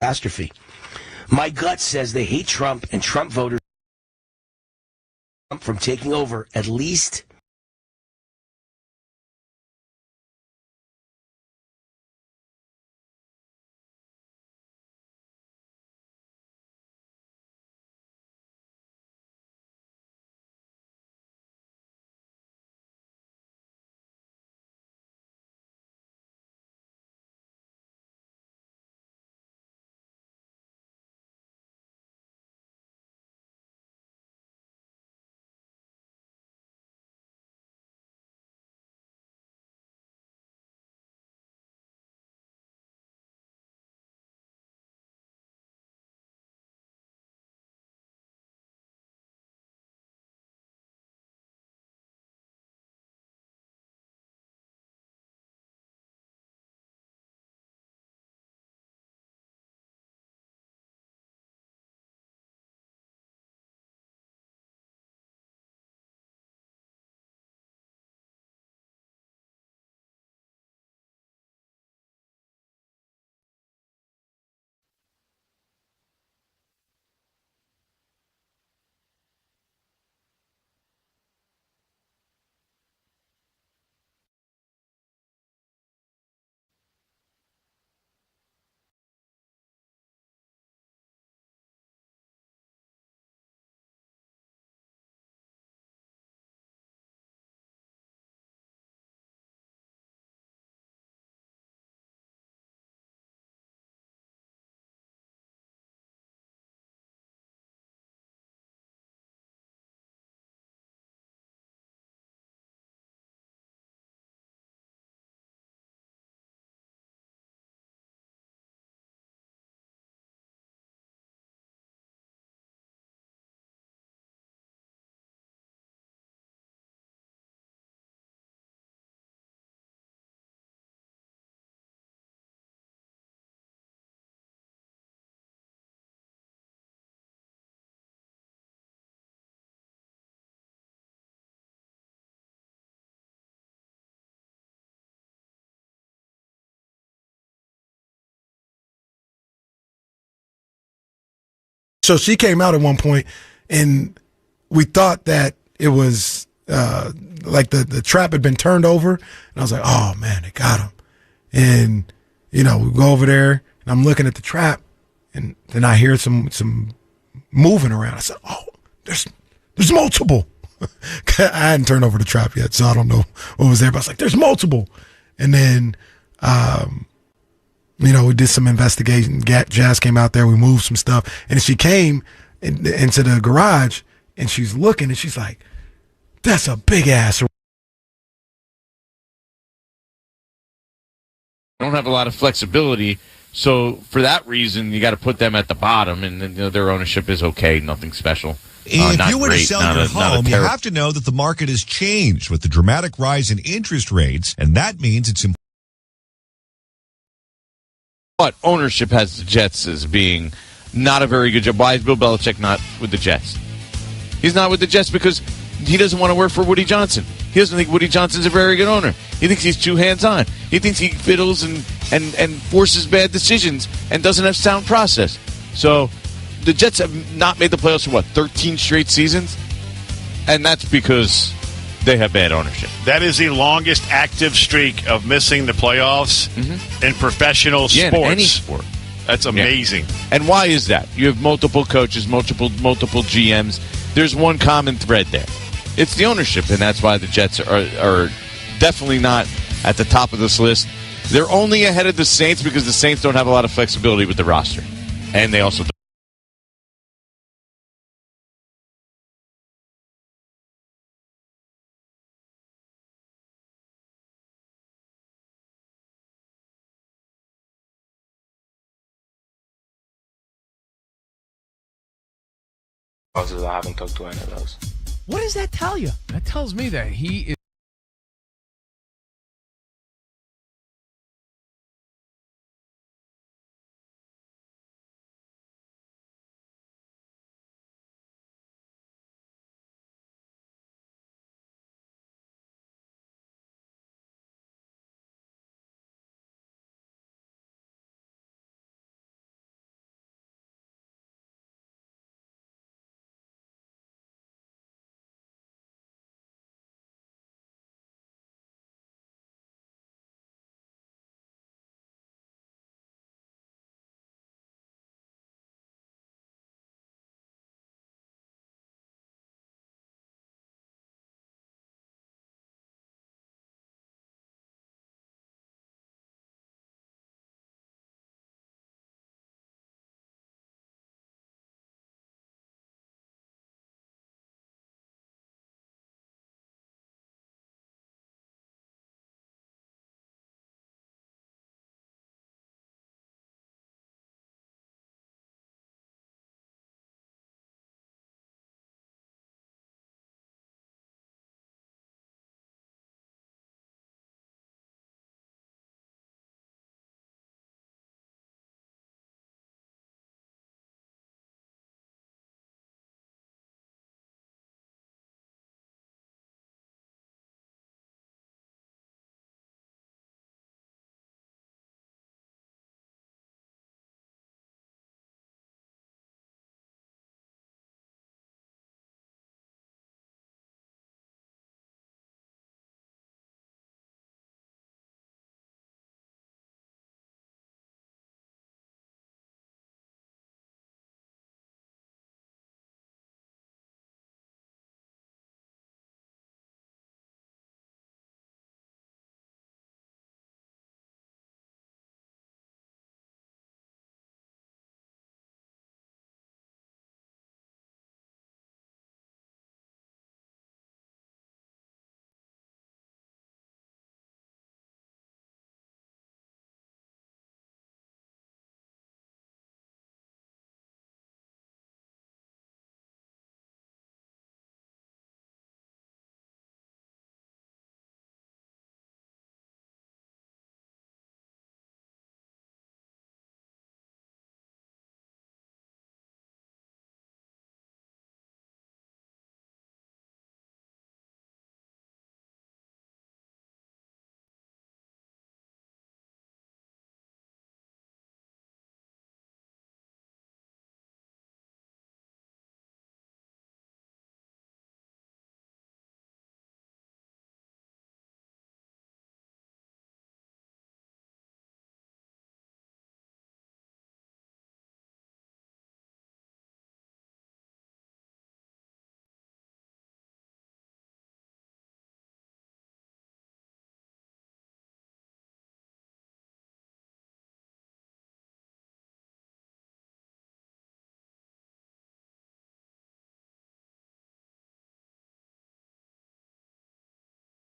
[SPEAKER 12] catastrophe. My gut says they hate Trump, and Trump voters from taking over at least
[SPEAKER 7] So she came out at one point, and we thought that it was like the trap had been turned over. And I was like, oh, man, they got him. And, we go over there, and I'm looking at the trap, and then I hear some moving around. I said, oh, there's multiple. I hadn't turned over the trap yet, so I don't know what was there. But I was like, there's multiple. And then, we did some investigation. Jazz came out there. We moved some stuff. And she came into the garage, and she's looking, and she's like, that's a big-ass.
[SPEAKER 13] Don't have a lot of flexibility. So for that reason, you got to put them at the bottom, and then their ownership is okay, nothing special.
[SPEAKER 14] If you want to sell your home, you have to know that the market has changed with the dramatic rise in interest rates, and that means it's important.
[SPEAKER 13] But ownership has the Jets as being not a very good job. Why is Bill Belichick not with the Jets? He's not with the Jets because he doesn't want to work for Woody Johnson. He doesn't think Woody Johnson's a very good owner. He thinks he's too hands-on. He thinks he fiddles and forces bad decisions and doesn't have sound process. So the Jets have not made the playoffs for, 13 straight seasons? And that's because they have bad ownership.
[SPEAKER 15] That is the longest active streak of missing the playoffs in professional sports.
[SPEAKER 13] In any sport.
[SPEAKER 15] That's amazing.
[SPEAKER 13] Yeah. And why is that? You have multiple coaches, multiple GMs. There's one common thread there. It's the ownership, and that's why the Jets are definitely not at the top of this list. They're only ahead of the Saints because the Saints don't have a lot of flexibility with the roster. And they also don't.
[SPEAKER 16] I haven't talked to any of those.
[SPEAKER 17] What does that tell you? That tells me that he is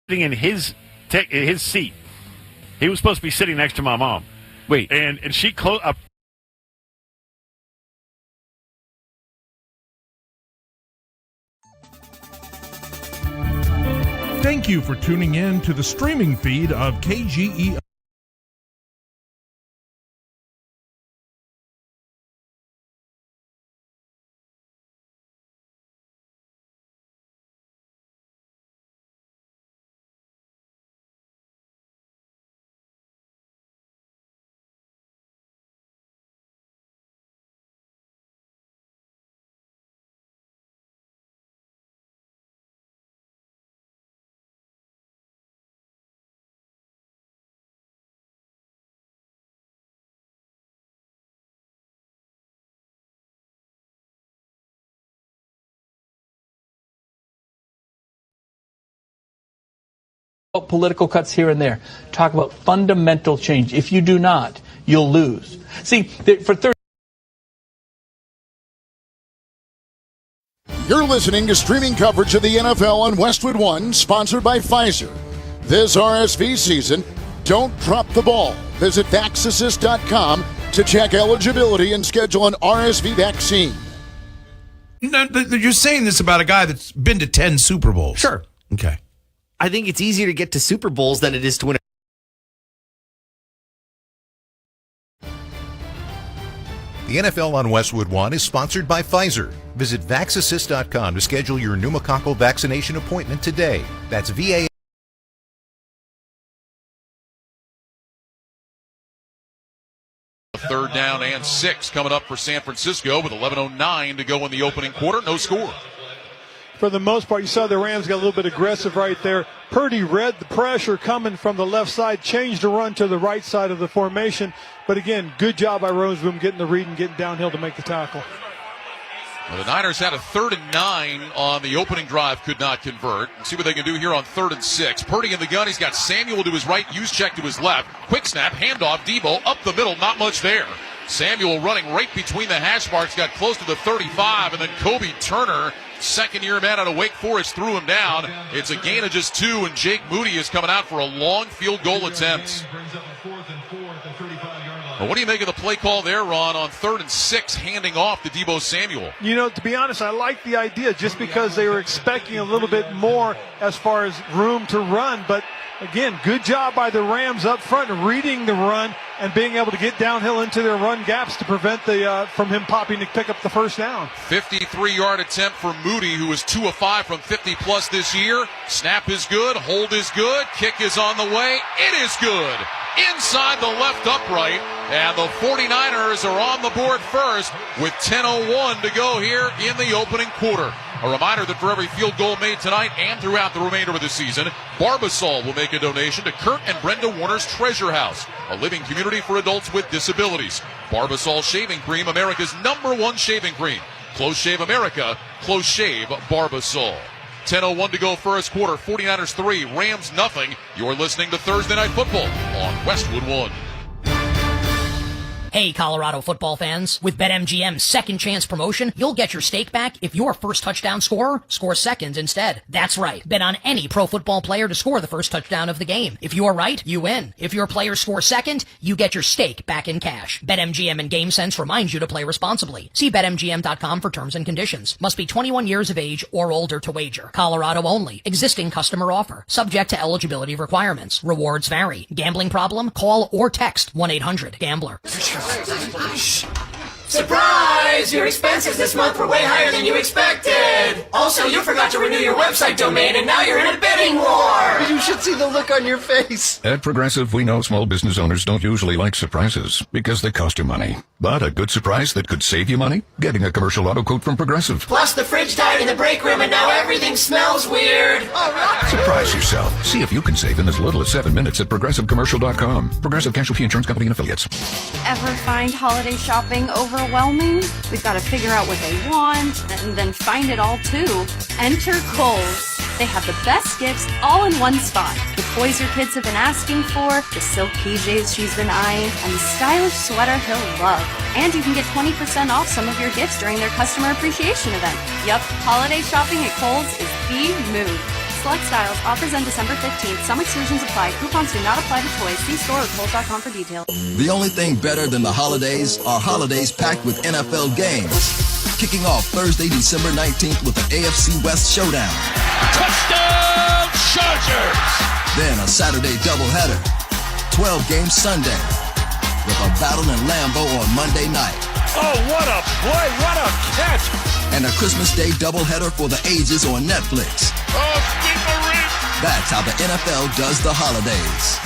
[SPEAKER 15] in his seat. He was supposed to be sitting next to my mom.
[SPEAKER 13] Wait.
[SPEAKER 15] And she closed up.
[SPEAKER 18] Thank you for tuning in to the streaming feed of KGE.
[SPEAKER 19] Political cuts here and there. Talk about fundamental change. If you do not, you'll lose. See, for 30.
[SPEAKER 21] You're listening to streaming coverage of the NFL on Westwood One, sponsored by Pfizer. This RSV season, don't drop the ball. Visit VaxAssist.com to check eligibility and schedule an RSV vaccine.
[SPEAKER 23] You're saying this about a guy that's been to 10 Super Bowls.
[SPEAKER 24] Sure.
[SPEAKER 23] Okay.
[SPEAKER 24] I think it's easier to get to Super Bowls than it is to win.
[SPEAKER 25] The NFL on Westwood One is sponsored by Pfizer. Visit VaxAssist.com to schedule your pneumococcal vaccination appointment today. That's VA.
[SPEAKER 26] Third down and 6 coming up for San Francisco with 11:09 to go in the opening quarter. No score.
[SPEAKER 28] For the most part, you saw the Rams got a little bit aggressive right there. Purdy read the pressure coming from the left side, changed the run to the right side of the formation. But again, good job by Roseboom getting the read and getting downhill to make the tackle.
[SPEAKER 26] Well, the Niners had a 3rd and 9 on the opening drive, could not convert. Let's see what they can do here on 3rd and 6. Purdy in the gun. He's got Samuel to his right, Juszczyk to his left. Quick snap, handoff, Debo up the middle, not much there. Samuel running right between the hash marks, got close to the 35, and then Kobe Turner, second-year man out of Wake Forest, threw him down. It's a gain of just 2, and Jake Moody is coming out for a long field goal attempt. Well, what do you make of the play call there, Ron, on 3rd and 6, handing off to Debo Samuel?
[SPEAKER 28] You know, to be honest, I like the idea just because they were expecting a little bit more as far as room to run. But, again, good job by the Rams up front, reading the run and being able to get downhill into their run gaps to prevent from him popping to pick up the first down.
[SPEAKER 26] 53-yard attempt for Moody, who is 2 of 5 from 50-plus this year. Snap is good. Hold is good. Kick is on the way. It is good. Inside the left upright, and the 49ers are on the board first with 10:01 to go here in the opening quarter. A reminder that for every field goal made tonight and throughout the remainder of the season, Barbasol will make a donation to Kurt and Brenda Warner's Treasure House, a living community for adults with disabilities. Barbasol Shaving Cream, America's #1 shaving cream. Close Shave America, Close Shave Barbasol. 10:01 to go first quarter, 49ers 3, Rams nothing. You're listening to Thursday Night Football on Westwood One.
[SPEAKER 29] Hey, Colorado football fans. With BetMGM's second chance promotion, you'll get your stake back if your first touchdown scorer scores second instead. That's right. Bet on any pro football player to score the first touchdown of the game. If you're right, you win. If your player scores second, you get your stake back in cash. BetMGM and GameSense reminds you to play responsibly. See BetMGM.com for terms and conditions. Must be 21 years of age or older to wager. Colorado only. Existing customer offer. Subject to eligibility requirements. Rewards vary. Gambling problem? Call or text 1-800-GAMBLER.
[SPEAKER 30] Surprise! Your expenses this month were way higher than you expected! Also, you forgot to renew your website domain and now you're in a bidding war!
[SPEAKER 12] You should see the look on your face.
[SPEAKER 31] At Progressive, we know small business owners don't usually like surprises because they cost you money. But a good surprise that could save you money? Getting a commercial auto quote from Progressive.
[SPEAKER 30] Plus, the fridge died in the break room and now everything smells weird!
[SPEAKER 12] All right!
[SPEAKER 31] Surprise yourself. See if you can save in as little as 7 minutes at ProgressiveCommercial.com. Progressive Casualty Insurance Company and Affiliates.
[SPEAKER 32] Ever find holiday shopping overwhelming? We've got to figure out what they want and then find it all too. Enter Kohl's. They have the best gifts all in one spot. The toys your kids have been asking for, the silk PJs she's been eyeing, and the stylish sweater he'll love. And you can get 20% off some of your gifts during their customer appreciation event. Yup, holiday shopping at Kohl's is the move. Select styles. Offers end December 15th. Some exclusions apply. Coupons do not apply to toys. See store or Kohl's.com for details.
[SPEAKER 1] The only thing better than the holidays are holidays packed with NFL games. Kicking off Thursday, December 19th with the AFC West Showdown.
[SPEAKER 26] Touchdown Chargers!
[SPEAKER 1] Then a Saturday doubleheader. 12 games Sunday with a battle in Lambeau on Monday night.
[SPEAKER 2] Oh, what a play! What a catch!
[SPEAKER 1] And a Christmas Day doubleheader for the ages on Netflix.
[SPEAKER 2] Oh, Steve Marie!
[SPEAKER 1] That's how the NFL does the holidays.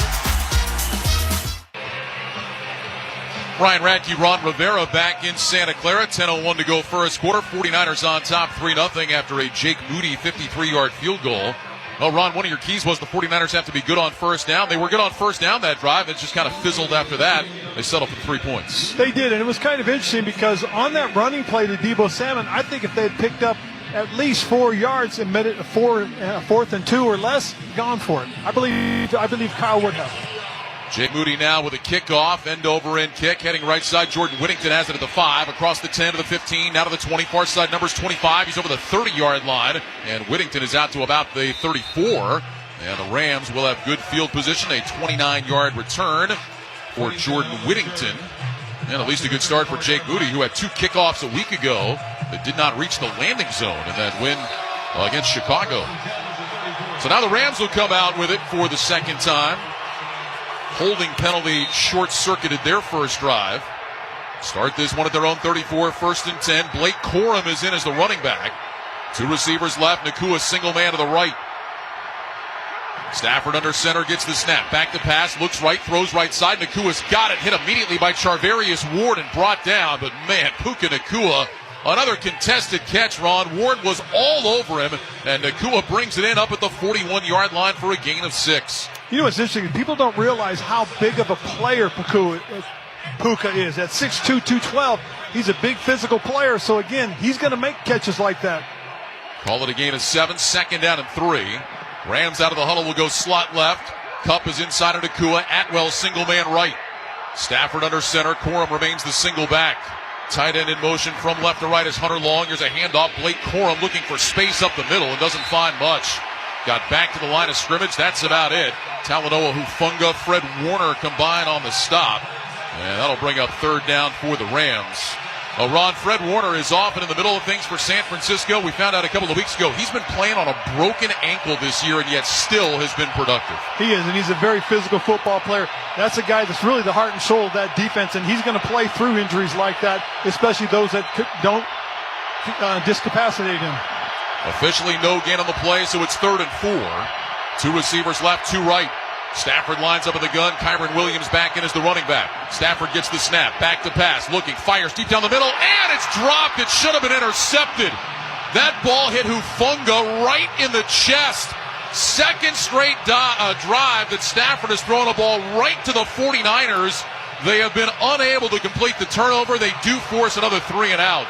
[SPEAKER 26] Ryan Radke, Ron Rivera back in Santa Clara. 10:01 to go first quarter. 49ers on top 3-0 after a Jake Moody 53-yard field goal. Well, Ron, one of your keys was the 49ers have to be good on first down. They were good on first down that drive. It just kind of fizzled after that. They settled for 3 points.
[SPEAKER 28] They did, and it was kind of interesting because on that running play to Deebo Samuel, I think if they had picked up at least 4 yards and made it a 4th and 2 or less, gone for it. I believe Kyle would have.
[SPEAKER 26] Jake Moody now with a kickoff, end-over-end kick, heading right side. Jordan Whittington has it at the 5, across the 10 to the 15, now to the 20, far side numbers 25. He's over the 30-yard line, and Whittington is out to about the 34. And the Rams will have good field position, a 29-yard return for Jordan Whittington. And at least a good start for Jake Moody, who had 2 kickoffs a week ago that did not reach the landing zone in that win against Chicago. So now the Rams will come out with it for the second time. Holding penalty short-circuited their first drive. Start this one at their own 34, 1st and 10. Blake Corum is in as the running back. 2 receivers left. Nacua single man to the right. Stafford under center, gets the snap. Back to pass, looks right, throws right side. Nakua's got it. Hit immediately by Charvarius Ward and brought down. But man, Puka Nacua, another contested catch, Ron. Ward was all over him, and Nacua brings it in up at the 41-yard line for a gain of 6.
[SPEAKER 28] You know what's interesting? People don't realize how big of a player Puka is. At 6'2", 212, he's a big physical player. So, again, he's going to make catches like that.
[SPEAKER 26] Call it a gain of 7, 2nd down and 3. Rams out of the huddle will go slot left. Kupp is inside of Nacua. Atwell single man right. Stafford under center. Corum remains the single back. Tight end in motion from left to right is Hunter Long. Here's a handoff. Blake Corum looking for space up the middle and doesn't find much. Got back to the line of scrimmage. That's about it. Talanoa, Hufanga, Fred Warner combine on the stop. And that'll bring up 3rd down for the Rams. Ron, Fred Warner is off and in the middle of things for San Francisco. We found out a couple of weeks ago he's been playing on a broken ankle this year and yet still has been productive.
[SPEAKER 28] He is, and he's a very physical football player. That's a guy that's really the heart and soul of that defense, and he's going to play through injuries like that, especially those that don't discapacitate him.
[SPEAKER 26] Officially no gain on the play, so it's 3rd and 4. 2 receivers left, 2 right. Stafford lines up in the gun. Kyren Williams back in as the running back. Stafford gets the snap. Back to pass. Looking. Fires deep down the middle. And it's dropped. It should have been intercepted. That ball hit Hufanga right in the chest. 2nd straight drive that Stafford has thrown a ball right to the 49ers. They have been unable to complete the turnover. They do force another 3 and out.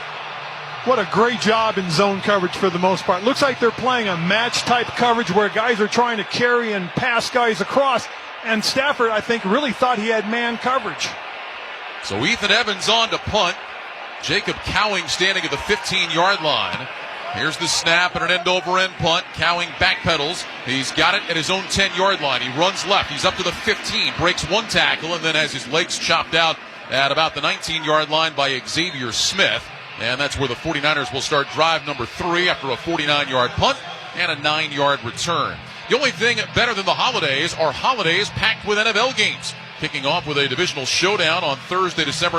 [SPEAKER 28] What a great job in zone coverage for the most part. Looks like they're playing a match-type coverage where guys are trying to carry and pass guys across. And Stafford, I think, really thought he had man coverage.
[SPEAKER 26] So Ethan Evans on to punt. Jacob Cowing standing at the 15-yard line. Here's the snap and an end-over-end punt. Cowing backpedals. He's got it at his own 10-yard line. He runs left. He's up to the 15. Breaks 1 tackle and then has his legs chopped out at about the 19-yard line by Xavier Smith. And that's where the 49ers will start drive number 3 after a 49-yard punt and a 9-yard return. The only thing better than the holidays are holidays packed with NFL games. Kicking off with a divisional showdown on Thursday, December